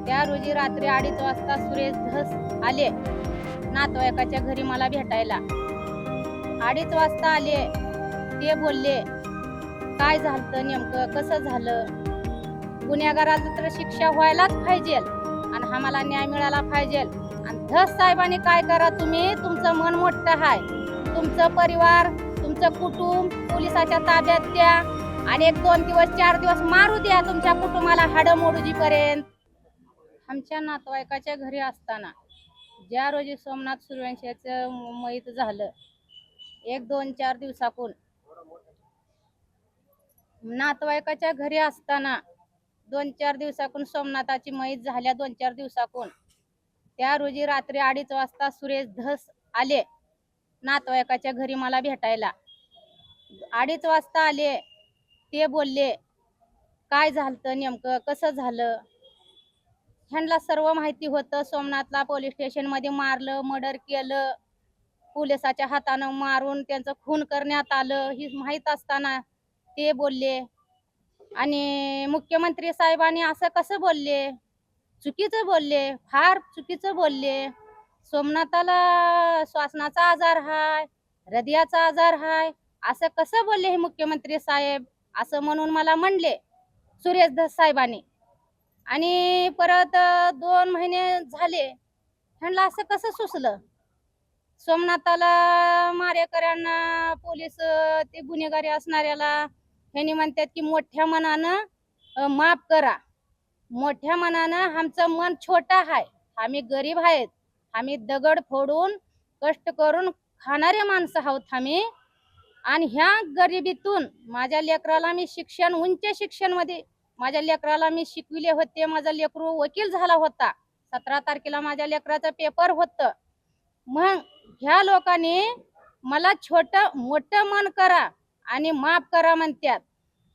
त्या रोजी रात्री 2:30 वाजता सुरेश धस आले नातेवाईकाच्या घरी मला भेटायला. 2:30 वाजता आले. ते बोलले काय झालं नेमकं, कसं झालं. गुन्हेगाराला तर शिक्षा व्हायलाच पाहिजे आणि आम्हाला न्याय मिळाला पाहिजे. आणि धस साहेबांनी काय करा, तुम्ही तुमचं मन मोठं आहे, तुमचं परिवार तुमचं कुटुंब पोलिसाच्या ताब्यात द्या आणि 1-2 दिवस 4 दिवस मारू द्या तुमच्या कुटुंबाला हाडं मोडूजीपर्यंत. आमच्या नातेवाईकाच्या घरी असताना ज्या रोजी सोमनाथ सूर्यवंशीचं मयत झालं, 1-2-4 दिवसाकून नातेवाईकाच्या घरी असताना 2-4 दिवसाकून सोमनाथाची मयत झाल्या 2-4 दिवसाकून त्या रोजी रात्री 2:30 वाजता सुरेश धस आले नातेवाईकाच्या घरी मला भेटायला. 2:30 वाजता आले. ते बोलले काय झालं नेमकं, कसं झालं. ह्यांना सर्व माहिती होतं. सोमनाथला पोलीस स्टेशन मध्ये मारलं, मर्डर केलं, पोलिसाच्या हातानं मारून त्यांचं खून करण्यात आलं ही माहीत असताना ते बोलले. आणि मुख्यमंत्री साहेबांनी असं कसं बोलले, चुकीचं बोलले, फार चुकीचं बोलले. सोमनाथाला श्वासनाचा आजार हाय, हृदयाचा आजार हाय, असं कसं बोलले हे मुख्यमंत्री साहेब, असं म्हणून मला म्हणले सुरेश धस साहेबांनी. आणि परत 2 महिने झाले. ह्यांना असं कसं सुचलं. सोमनाथाला मारेकऱ्यांना पोलीस ते गुन्हेगारी असणाऱ्याला ह्यांनी म्हणतात की मोठ्या मनानं माफ करा. मोठ्या मनानं आमचं मन छोटं आहे, आम्ही गरीब आहेत, आम्ही दगड फोडून कष्ट करून खाणारे माणसं आहोत आम्ही. आणि ह्या गरिबीतून माझ्या लेकराला मी शिक्षण उंच शिक्षण मध्ये माझ्या लेकराला मी शिकविले होते. माझा लेकरू वकील झाला होता. 17 तारखेला माझ्या लेकराचं पेपर होतं. मग ह्या लोकांनी मला छोटं मोठं मन करा आणि माफ करा म्हणतात.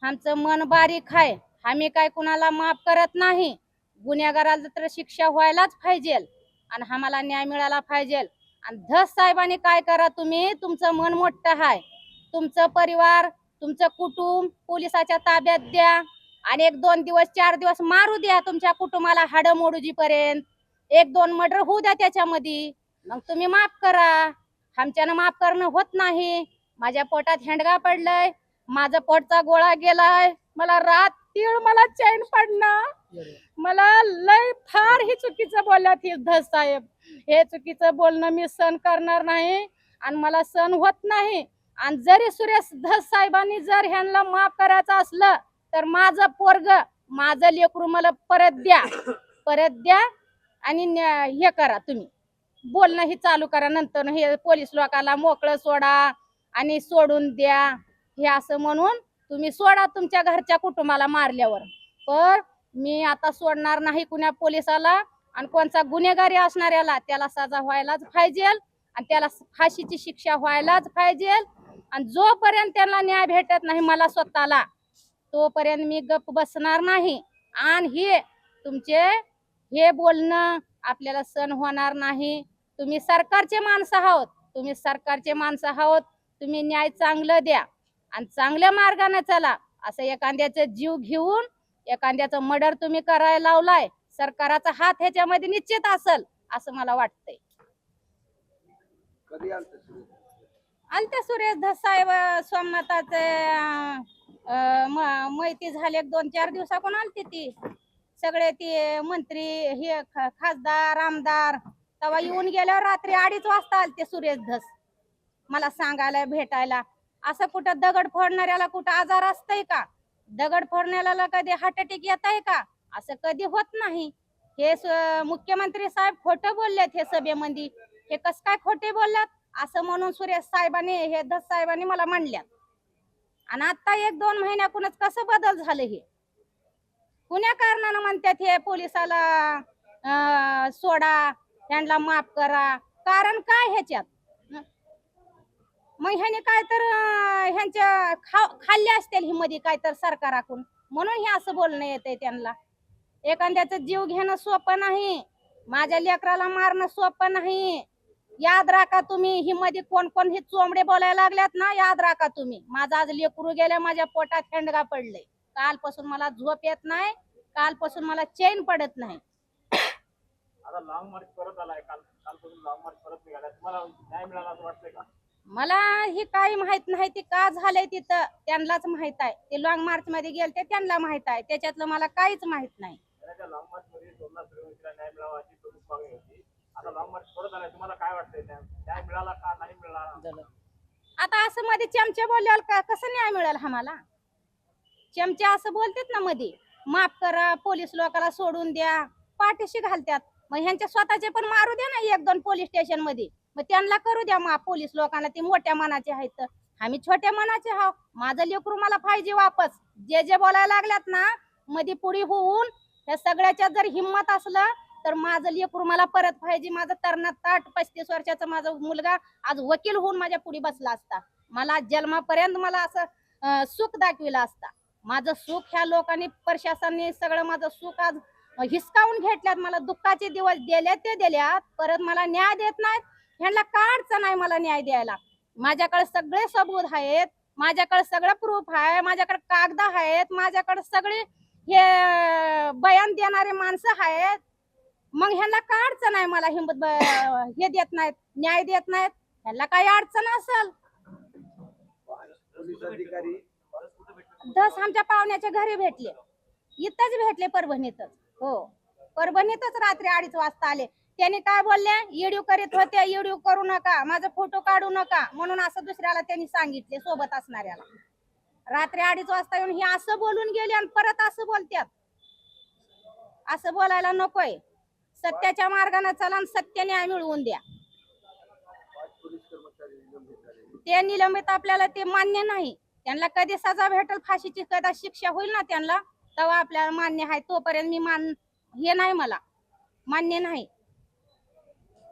आमचं मन बारीक आहे, आम्ही काय कुणाला माफ करत नाही. गुन्हेगाराला तर शिक्षा व्हायलाच पाहिजे आणि आम्हाला न्याय मिळाला पाहिजे. आणि धस साहेबांनी काय करा, तुम्ही तुमचं मन मोठं आहे, तुमचं परिवार तुमचं कुटुंब पोलिसाच्या ताब्यात द्या आणि 1-2 दिवस 4 दिवस मारू द्या तुमच्या कुटुंबाला हाडं मोडूजीपर्यंत. 1-2 मर्डर होऊ द्या त्याच्यामध्ये, मग तुम्ही माफ करा. आमच्यानं माफ करणं होत नाही. माझ्या पोटात हेंडगा पडलंय, माझा पोटचा गोळा गेलाय, मला रात्र मला चैन पडणं. मला लय फार ही चुकीचं बोलल्यात ही धस साहेब. हे चुकीचं बोलणं मी सहन करणार नाही आणि मला सहन होत नाही. आणि जरी सुरेश धस साहेबांनी जर ह्यांना माफ करायचं असलं तर माझं पोरग माझं लेकरू मला परत द्या आणि हे करा, तुम्ही बोलणं ही चालू करा. नंतर हे पोलीस लोकांना मोकळं सोडा आणि सोडून द्या हे असं म्हणून तुम्ही सोडा तुमच्या घरच्या कुटुंबाला मारल्यावर. पण मी आता सोडणार नाही कुण्या पोलिसाला. आणि कोणता गुन्हेगारी असणाऱ्याला त्याला सजा व्हायलाच पाहिजे आणि त्याला फाशीची शिक्षा व्हायलाच पाहिजे. आणि जोपर्यंत त्यांना न्याय भेटत नाही मला स्वतःला, तोपर्यंत मी गप्प बसणार नाही. आणि हे तुमचे हे बोलणं आपल्याला सहन होणार नाही. तुम्ही सरकारचे माणसं आहोत, तुम्ही न्याय चांगलं द्या आणि चांगल्या मार्गाने चला. असं एखाद्याचा जीव घेऊन एखाद्याचं मर्डर तुम्ही करायला लावलाय, सरकाराचा हात ह्याच्यामध्ये निश्चित असेल असं मला वाटतंय. आलते सुरेश धस साहेब सोमनाथाचे माहिती झाले 2-4 दिवसाकून आलते ती सगळे ते मंत्री हे खासदार आमदार. तेव्हा येऊन गेल्यावर रात्री 2:30 वाजता आलते सुरेश धस मला सांगायला भेटायला. असं कुठं दगड फोडणाऱ्याला कुठं आजार असतंय का, दगड फोडण्याला कधी हार्ट अटॅक येत आहे का, असं कधी होत नाही. हे मुख्यमंत्री साहेब खोटं बोललेत हे सभेमध्ये. हे कस काय खोटे बोलल्यात असं म्हणून सुरेश साहेबांनी हे धस साहेबांनी मला म्हणल्यात. आणि आता 1-2 महिन्याकूनच कसं बदल झालं हे कुण्या कारणानं म्हणतात हे पोलिसाला सोडा त्यांना माफ करा. कारण काय ह्याच्यात. मग ह्याने काय तर ह्यांच्या खाल्ले असतील ही मध्ये काय तर सरकाराकडून, म्हणून हे असं बोलणं येतंय त्यांना. एखाद्याचं जीव घेणं सोपं नाही, माझ्या लेकराला मारणं सोपं नाही. याद राखा तुम्ही, ही मध्ये कोण कोण हे चोंबडे बोलायला लागल्यात ना, याद राखा तुम्ही. माझं आज लेकरू गेल्या, माझ्या पोटात हेंडगा पडले, कालपासून मला झोप येत नाही, कालपासून मला चैन पडत नाही. आता लॉंग मार्च परत आलाय, कालपासून लॉंग मार्च परत निघाला, तुम्हाला न्याय मिळाला असं वाटतंय का? मला हे काही माहित नाही ते का झालंय तिथं त्यांनाच माहित आहे. ते लॉंग मार्च मध्ये गेलते त्यांना माहित आहे, त्याच्यातलं मला काहीच माहित नाही. लॉंग मार्च मध्ये सोमनाथ सूर्यवंशीला न्याय मिळावा अशी प्रमुख मागणी होती. आता लॉंग मार्च परत आलाय, तुम्हाला काय वाटतंय, न्याय मिळाला का नाही मिळाला? आता असं मध्ये चमचे बोलल्यावर कसं न्याय मिळेल आम्हाला? चमचे असं बोलतात ना मध्ये, माफ करा, पोलीस लोकांना सोडून द्या, पाठीशी घालतात. मग ह्यांच्या स्वतःचे पण मारू द्या ना 1-2 पोलीस स्टेशन मध्ये, मग त्यांना करू द्या माफ. पोलीस लोकांना ते मोठ्या मनाचे आहेत, आम्ही छोट्या मनाचे आहोत. माझं लेकरू मला पाहिजे वापस. जे जे बोलायला लागल्यात ना मध्ये पुढे होऊन, या सगळ्याच्या जर हिंमत असलं तर माझं लेकरू मला परत पाहिजे. माझं तरणा ताट 35 वर्षाचा माझा मुलगा आज वकील होऊन माझ्या पुढे बसला असता. मला जन्मापर्यंत मला असं सुख दाखविलं असता. माझं सुख ह्या लोकांनी, प्रशासनाने सगळं माझं सुख आज हिसकावून घेतल्यात. मला दुःखाचे दिवस दिले ते दिल्यात, परत मला न्याय देत नाहीत. ह्यांना का अडचण आहे मला न्याय द्यायला? माझ्याकडे सगळे सबूत आहेत, माझ्याकडे सगळं प्रूफ आहे, माझ्याकडे कागद आहेत, माझ्याकडे सगळे हे बयान देणारे माणसं आहेत. मग ह्यांना काय अडचण आहे? मला हिंमत हे देत नाहीत, न्याय देत नाहीत. ह्यांना काही अडचण असेल पोलीस अधिकारी दस आमच्या पाहुण्याच्या घरी भेटले, इथंच भेटले, परभणीतच. हो, परभणीतच रात्री 2:30 वाजता आले. त्यांनी काय बोलले, ईडीव करीत होते, ईडीव करू नका, माझा फोटो काढू नका म्हणून असं दुसऱ्याला त्यांनी सांगितले, सोबत असणाऱ्याला. रात्री 2:30 वाजता येऊन हे असं बोलून गेले आणि परत असं बोलतात. असं बोलायला नकोय. सत्याच्या मार्गाने चला आणि सत्य न्याय मिळवून द्या. ते निलंबित आपल्याला ते मान्य नाही. त्यांना कधी सजा भेटेल, फाशीची कदा शिक्षा होईल ना त्यांना, तेव्हा आपल्याला मान्य आहे. तोपर्यंत मी हे नाही, मला मान्य नाही.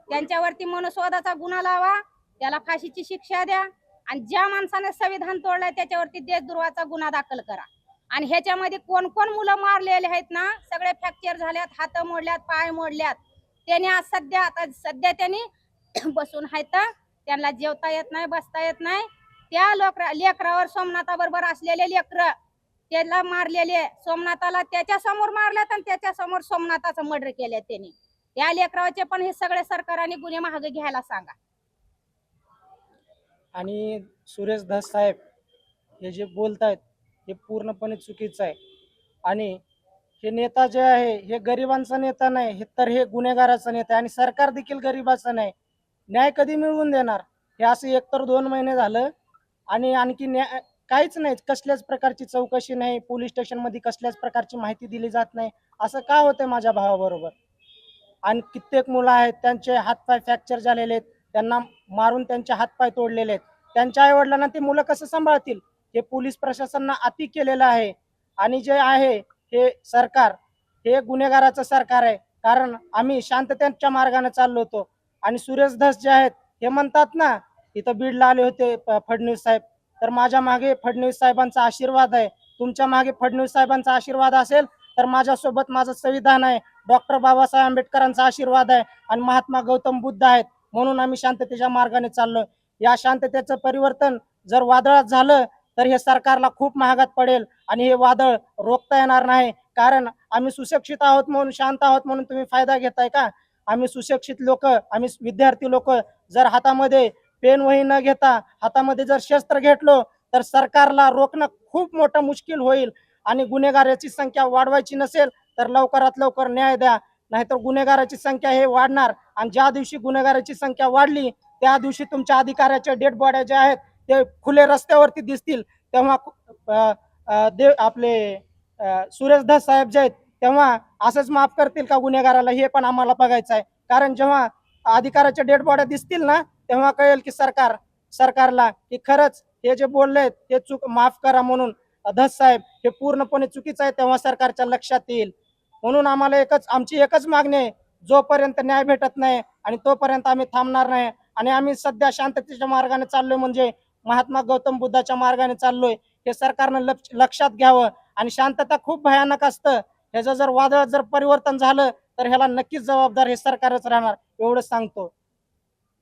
त्यांच्यावरती मनुस्वादाचा गुन्हा लावा, त्याला फाशीची शिक्षा द्या, आणि ज्या माणसाने संविधान तोडलंय त्याच्यावरती देशद्रोहाचा गुन्हा दाखल करा. आणि ह्याच्यामध्ये कोण कोण मुलं मारलेले आहेत ना, सगळे फ्रॅक्चर झाल्यात, हात मोडल्यात, पाय मोडल्यात. त्याने आज सध्या त्यांनी बसून आहेत, त्यांना जेवता येत नाही, बसता येत नाही. त्या लेकरावर, सोमनाथाबरोबर असलेले लेकर त्याला मारलेले, सोमनाथाला त्याच्या समोर मारल्यात आणि त्याच्या समोर सोमनाथाचं मर्डर केले त्यांनी. या लेकराचे पण हे सगळे सरकारने गुन्हे मागे घ्यायला सांगा. आणि सुरेश धस साहेब हे जे बोलतायत हे पूर्णपणे चुकीचं आहे. आणि हे नेता जे आहे हे गरिबांचा नेता नाही, हे तर हे गुन्हेगाराचा नेता आहे. आणि सरकार देखील गरिबाचं नाही. न्याय कधी मिळवून देणार? हे असं एकतर 2 महिने झालं आणि आणखी न्याय काहीच नाही. कसल्याच प्रकारची चौकशी नाही, पोलीस स्टेशनमध्ये कसल्याच प्रकारची माहिती दिली जात नाही. असं का होतंय माझ्या भावाबरोबर? आणि कित्येक मुलं आहेत त्यांचे हातपाय फ्रॅक्चर झालेले आहेत, त्यांना मारून त्यांचे हातपाय तोडलेले आहेत. त्यांच्या आईवडिलांना ते मुलं कसं सांभाळतील? हे पोलीस प्रशासनानं अति केलेलं आहे. आणि जे आहे हे सरकार हे गुन्हेगाराचं सरकार आहे. कारण आम्ही शांततेच्या मार्गाने चाललो होतो. आणि सुरेश धस जे आहेत हे म्हणतात ना, इथं बीडला आले होते फडणवीस साहेब, तर माझ्या मागे फडणवीस साहेबांचा आशीर्वाद आहे. तुमच्या मागे फडणवीस साहेबांचा आशीर्वाद असेल तर माझ्यासोबत माझं संविधान आहे, डॉक्टर बाबासाहेब आंबेडकरांचा आशीर्वाद आहे आणि महात्मा गौतम बुद्ध आहेत. म्हणून आम्ही शांततेच्या मार्गाने चाललोय. या शांततेचं परिवर्तन जर वादळात झालं तर हे सरकारला खूप महागात पडेल आणि हे वादळ रोखता येणार नाही. कारण आम्ही सुशिक्षित आहोत म्हणून, शांत आहोत म्हणून तुम्ही फायदा घेताय का? आम्ही सुशिक्षित लोक, आम्ही विद्यार्थी लोक जर हातामध्ये पेन वही न घेता हातामध्ये जर शस्त्र घेतलो तर सरकारला रोखणं खूप मोठं मुश्किल होईल. आणि गुन्हेगाराची संख्या वाढवायची नसेल तर लवकरात लवकर न्याय द्या, नाहीतर गुन्हेगाराची संख्या हे वाढणार. आणि ज्या दिवशी गुन्हेगाराची संख्या वाढली त्या दिवशी तुमच्या अधिकाऱ्याच्या डेड बॉड्या ज्या आहेत ते खुले रस्त्यावरती दिसतील. तेव्हा आपले सुरेश धस साहेब जे आहेत तेव्हा असंच माफ करतील का गुन्हेगाराला? हे पण आम्हाला बघायचं आहे. कारण जेव्हा अधिकाऱ्याच्या डेड बॉड्या दिसतील ना तेव्हा कळेल की सरकारला की खरंच हे जे बोलले ते चूक, माफ करा म्हणून धस साहेब हे पूर्णपणे चुकीचं आहे, तेव्हा सरकारच्या लक्षात येईल. म्हणून आम्हाला आमची एकच मागणी आहे, जोपर्यंत न्याय भेटत नाही आणि तोपर्यंत आम्ही थांबणार नाही. आणि आम्ही सध्या शांततेच्या मार्गाने चाललोय, म्हणजे महात्मा गौतम बुद्धाच्या मार्गाने चाललोय. हे सरकारनं लक्षात घ्यावं. आणि शांतता खूप भयानक असतं, ह्याचं जर वादळात जर परिवर्तन झालं तर ह्याला नक्कीच जबाबदार हे सरकारच राहणार, एवढंच सांगतो.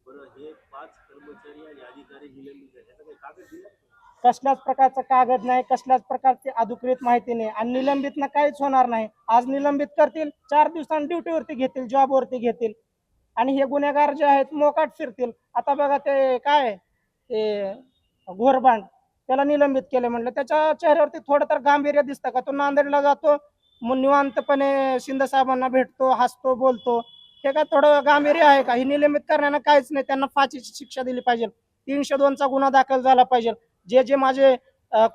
बरं, हे 5 कर्मचारी आणि अधिकारी निलंबित आहेत, त्याचा काही कागद दिला? कसल्याच प्रकारचा कागद नाही, कसल्याच प्रकारची अधिकृत माहिती नाही आणि निलंबित काहीच होणार नाही. आज निलंबित करतील, 4 दिवसांनी ड्युटीवरती घेतील, जॉबवरती घेतील आणि हे गुन्हेगार जे आहेत मोकाट फिरतील. आता बघा ते काय ते घोरबांड, त्याला निलंबित केले म्हटलं, त्याच्या चेहऱ्यावरती थोडं तर गांभीर्य दिसतं का? तो नांदेडला जातो, मग निवांतपणे शिंदे साहेबांना भेटतो, हसतो, बोलतो. हे काय थोडं गांभीर्य आहे का? ही निलंबित करण्यानं काहीच नाही. त्यांना फाशीची शिक्षा दिली पाहिजे. 302चा गुन्हा दाखल झाला पाहिजे. जे जे माझे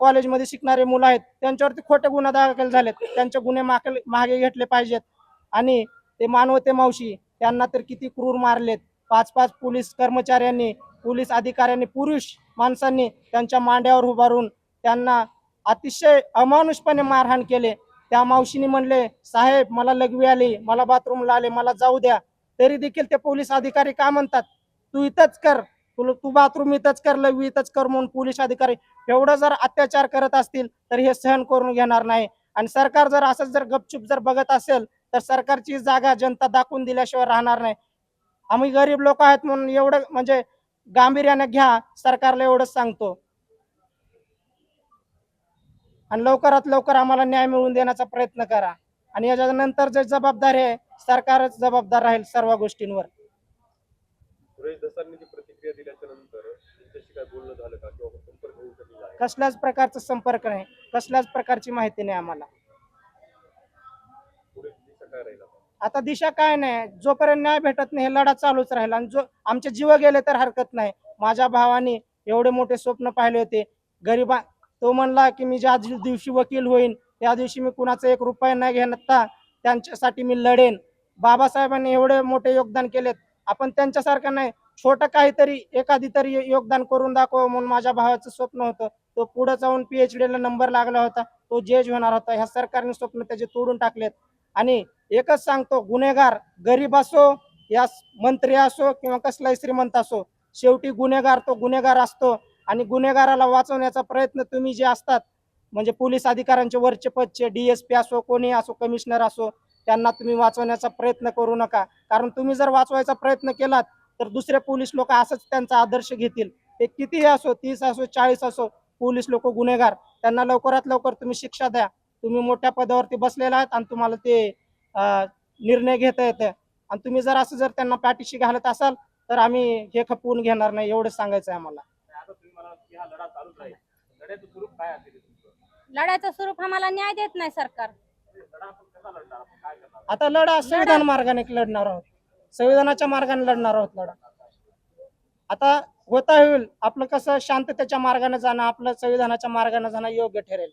कॉलेजमध्ये शिकणारे मुलं आहेत त्यांच्यावरती खोटे गुन्हे दाखल झालेत, त्यांचे गुन्हे मागे घेतले पाहिजेत. आणि ते मानवते मावशी, त्यांना तर किती क्रूर मारलेत. 5-5 पोलीस कर्मचाऱ्यांनी, पोलीस अधिकाऱ्यांनी, पुरुष माणसांनी त्यांच्या मांड्यावर उभारून त्यांना अतिशय अमानुषपणे मारहाण केले. त्या मावशीने म्हणले, साहेब मला लघवी आली, मला बाथरूमला आले, मला जाऊ द्या. तरी देखील ते पोलीस अधिकारी का म्हणतात, तू इथंच कर, तू बाथरूम इथंच कर, लघवी इथंच कर. म्हणून पोलीस अधिकारी एवढं जर अत्याचार करत असतील तर हे सहन करून घेणार नाही. आणि सरकार जर असंच जर गपचूप जर बघत असेल तर सरकारची जागा जनता दाखवून दिल्याशिवाय राहणार नाही. आम्ही गरीब लोक आहेत म्हणून एवढं म्हणजे गांभीर्याने घ्या, सरकारला एवढंच सांगतो. आणि लवकरात लवकर आम्हाला न्याय मिळवून देण्याचा प्रयत्न करा. आणि याच्यानंतर जे जबाबदारी आहे, सरकारच जबाबदार राहील सर्व गोष्टींवर. सुरेश धसांनी जी प्रतिक्रिया दिल्याच्या नंतर त्यांच्याशी काय बोलणं झालं का किंवा संपर्क होऊ शकला आहे? कसल्याच प्रकारचा संपर्क नाही, कसल्याच प्रकारची माहिती नाही आम्हाला. पुढे दिशा काय राहील आता? आता दिशा काय नाही, जोपर्यंत न्याय भेटत नाही हे लढा चालूच राहील. आणि जो आमचे जीव गेले तर हरकत नाही. माझ्या भावाने एवढे मोठे स्वप्न पाहिले होते. गरिबा तो म्हणला की मी ज्या दिवशी वकील होईन त्या दिवशी मी कुणाचा 1 रुपया नाही घेणार, त्यांच्यासाठी मी लढेन. बाबासाहेबांनी एवढे मोठे योगदान केलेत, आपण त्यांच्यासारखं नाही, छोटं काहीतरी एखादी तरी योगदान करून दाखव म्हणून माझ्या भावाचं स्वप्न होतं. तो पुढे जाऊन PhD ला नंबर लागला होता, तो जज होणार होता. ह्या सरकारने स्वप्न त्याचे तोडून टाकलेत. आणि एकच सांगतो, गुन्हेगार गरीब असो या मंत्री असो किंवा कसलाही श्रीमंत असो, शेवटी गुन्हेगार तो गुन्हेगार असतो. आणि गुन्हेगाराला वाचवण्याचा प्रयत्न तुम्ही जे असतात म्हणजे पोलीस अधिकाऱ्यांचे वरचे पदचे DSP असो, कोणी असो, कमिशनर असो, त्यांना तुम्ही वाचवण्याचा प्रयत्न करू नका. कारण तुम्ही जर वाचवायचा प्रयत्न केलात तर दुसरे पोलीस लोक असंच त्यांचा आदर्श घेतील. ते कितीही असो, 30 असो, 40 असो, पोलीस लोक गुन्हेगार, त्यांना लवकरात लवकर तुम्ही शिक्षा द्या. तुम्ही मोठ्या पदावरती बसलेला आहात आणि तुम्हाला ते निर्णय घेता येते. आणि तुम्ही जर असं जर त्यांना पाठीशी घालत असाल तर आम्ही हे खपवून घेणार नाही, एवढं सांगायचं आहे आम्हाला. आता तुम्ही मला की हा लढा चालूच राहील, लढ्याचं स्वरूप काय असेल तुमचं? लढ्याचं स्वरूप आम्हाला न्याय देत नाही सरकार. लढा आपण कसा लढणार, आपण काय करणार? आता लढा संविधान मार्गाने लढणार आहोत, संविधानाच्या मार्गाने लढणार आहोत लढा. आता होता होईल आपलं कसं शांततेच्या मार्गाने जाणं, आपलं संविधानाच्या मार्गाने जाणं योग्य ठरेल.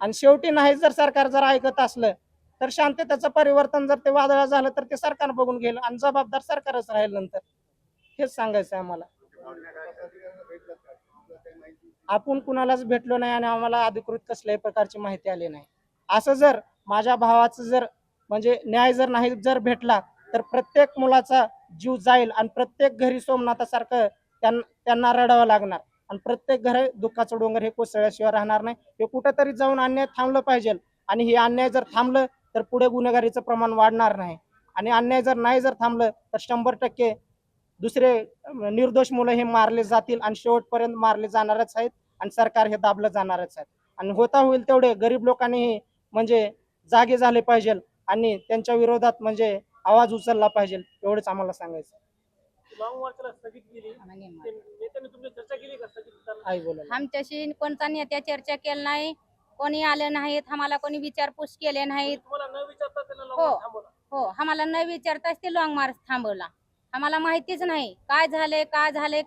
आणि शेवटी नाही जर सरकार जर ऐकत असलं तर शांततेचं परिवर्तन जर ते वादळ झालं तर ते सरकार बघून घेईल आणि जबाबदार सरकारच राहील नंतर. हेच सांगायचं आहे आम्हाला. आपण कुणालाच भेटलो नाही आणि आम्हाला अधिकृत कसल्याही प्रकारची माहिती आली नाही. असं जर माझ्या भावाचं जर म्हणजे न्याय जर नाही जर भेटला तर प्रत्येक मुलाचा जीव जाईल आणि प्रत्येक घरी सोमनाथासारखं त्यांना रडावं लागणार आणि प्रत्येक घरी दुःखाचं डोंगर हे कोसळल्याशिवाय राहणार नाही. हे कुठेतरी जाऊन अन्याय थांबलं पाहिजे. आणि हे अन्याय जर थांबलं तर पुढे गुन्हेगारीचं प्रमाण वाढणार नाही. आणि अन्याय जर नाही जर थांबलं तर 100% दुसरे निर्दोष मुलं हे मारले जातील आणि शेवटपर्यंत मारले जाणारच आहेत आणि सरकार हे दाबलं जाणारच आहे. आणि होता होईल तेवढे गरीब लोकांनी म्हणजे जागे झाले पाहिजे आणि त्यांच्या विरोधात म्हणजे आवाज उचलला पाहिजे, एवढंच आम्हाला सांगायचं. लॉंग मार्चला स्थगित केली, नेत्यांनी तुमची चर्चा केली का स्थगित करताना? आई बोला. आमच्याशी कोणता नेत्या चर्चा केली नाही, कोणी आलं नाहीत, आम्हाला कोणी विचारपूस केले नाहीत. तुम्हाला न विचारता त्यांना हो. लॉंग मार्च थांबवलं? हो, आम्हाला न विचारताच ते लॉंग मार्च थांबवला. आम्हाला माहितीच नाही काय झाले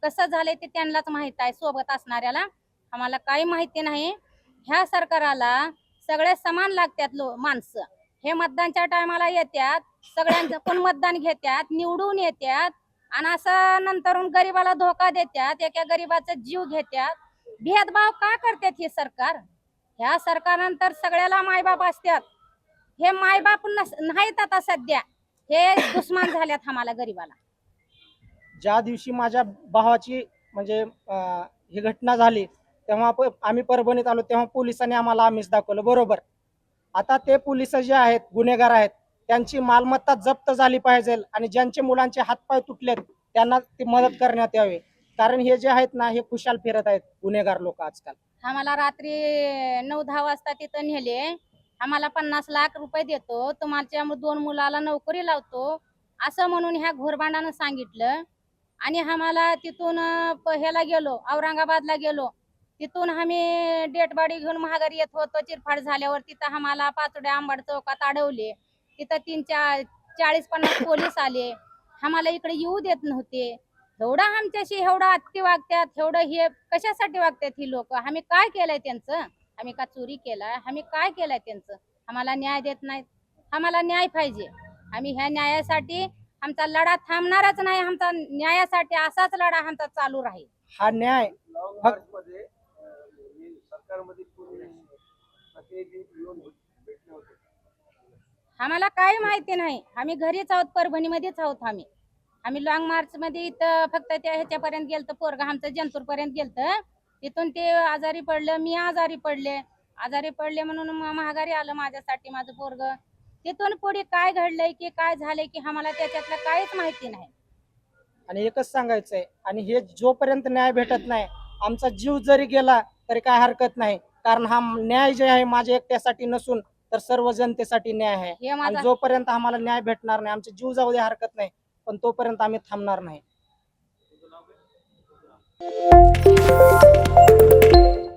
कसं झाले ते त्यांनाच माहित आहे, सोबत असणाऱ्याला. आम्हाला काही माहिती नाही. ह्या सरकाराला सगळे समान लागतात माणसं. हे मतदानच्या टायमाला येतात, सगळ्यांचं कोण मतदान घेतात, निवडून येतात आणि असं नंतरून गरीबाला धोका देतात, एका गरीबाचा जीव घेतात. भेदभाव का करतात हे सरकार? ह्या सरकारनंतर सगळ्याला मायबाप असतात. हे मायबाप नाहीत आता सध्या, हे दुश्मन झाल्यात आम्हाला गरीबाला. ज्या दिवशी माझ्या भावाची म्हणजे ही घटना झाली तेव्हा आम्ही परभणीत आलो तेव्हा पोलिसांनी आम्हाला आमिष दाखवलं, बरोबर. आता ते पोलिस जे आहेत गुन्हेगार आहेत त्यांची मालमत्ता जप्त झाली पाहिजे आणि ज्यांचे मुलांचे हातपाय तुटलेत त्यांना ती मदत करण्यात यावी. कारण हे जे आहेत ना हे खुशाल फिरत आहेत गुन्हेगार लोक आजकाल. आम्हाला रात्री 9-10 वाजता तिथं नेले. आम्हाला 50 लाख रुपये देतो, तुमच्या 2 मुलाला नोकरी लावतो असं म्हणून ह्या घोरबांडानं सांगितलं. आणि आम्हाला तिथून ह्याला गेलो, औरंगाबादला गेलो. तिथून आम्ही डेट बॉडी घेऊन माघारी येत होतो. चिरफाड झाल्यावर तिथं आम्हाला पाचोड्या आंबड चौकात अडवले. तिथं 40-50 पोलीस आले. आम्हाला इकडे येऊ देत नव्हते. एवढं आमच्याशी एवढं अति वागतात, एवढं हे कशासाठी वागतात ही लोक? आम्ही काय केलंय त्यांचं? आम्ही का चोरी केलाय? आम्ही काय केलंय त्यांचं? आम्हाला न्याय देत नाहीत. आम्हाला न्याय पाहिजे. आम्ही ह्या न्यायासाठी आमचा लढा थांबणारच नाही. आमचा न्यायासाठी असाच लढा आमचा चालू राहील. हा न्याय फक्त सरकारमध्ये आम्हाला काही माहिती नाही. आम्ही घरीच आहोत, परभणीमध्येच आहोत. आम्ही लॉंग मार्च मध्ये इथं फक्त त्या ह्याच्यापर्यंत गेलतो, पोरगा आमचं जंतूर पर्यंत गेलतं. तिथून ते आजारी पडलं, मी आजारी पडले म्हणून महागारी आलं माझ्यासाठी माझं पोरग. तिथून पुढे काय घडलंय की काय झालंय की आम्हाला त्याच्यातलं काहीच माहिती नाही. आणि एकच सांगायचंय, आणि हे जोपर्यंत न्याय भेटत नाही, आमचा जीव जरी गेला तरी काय हरकत नाही. कारण हा न्याय जे आहे माझ्या एकट्यासाठी नसून तर सर्व जनतेसाठी न्याय आहे. हे आणि माझा जोपर्यंत आम्हाला न्याय भेटणार नाही, आमचे जीव जाऊ दे हरकत नाही, पण तोपर्यंत आम्ही थांबणार नाही.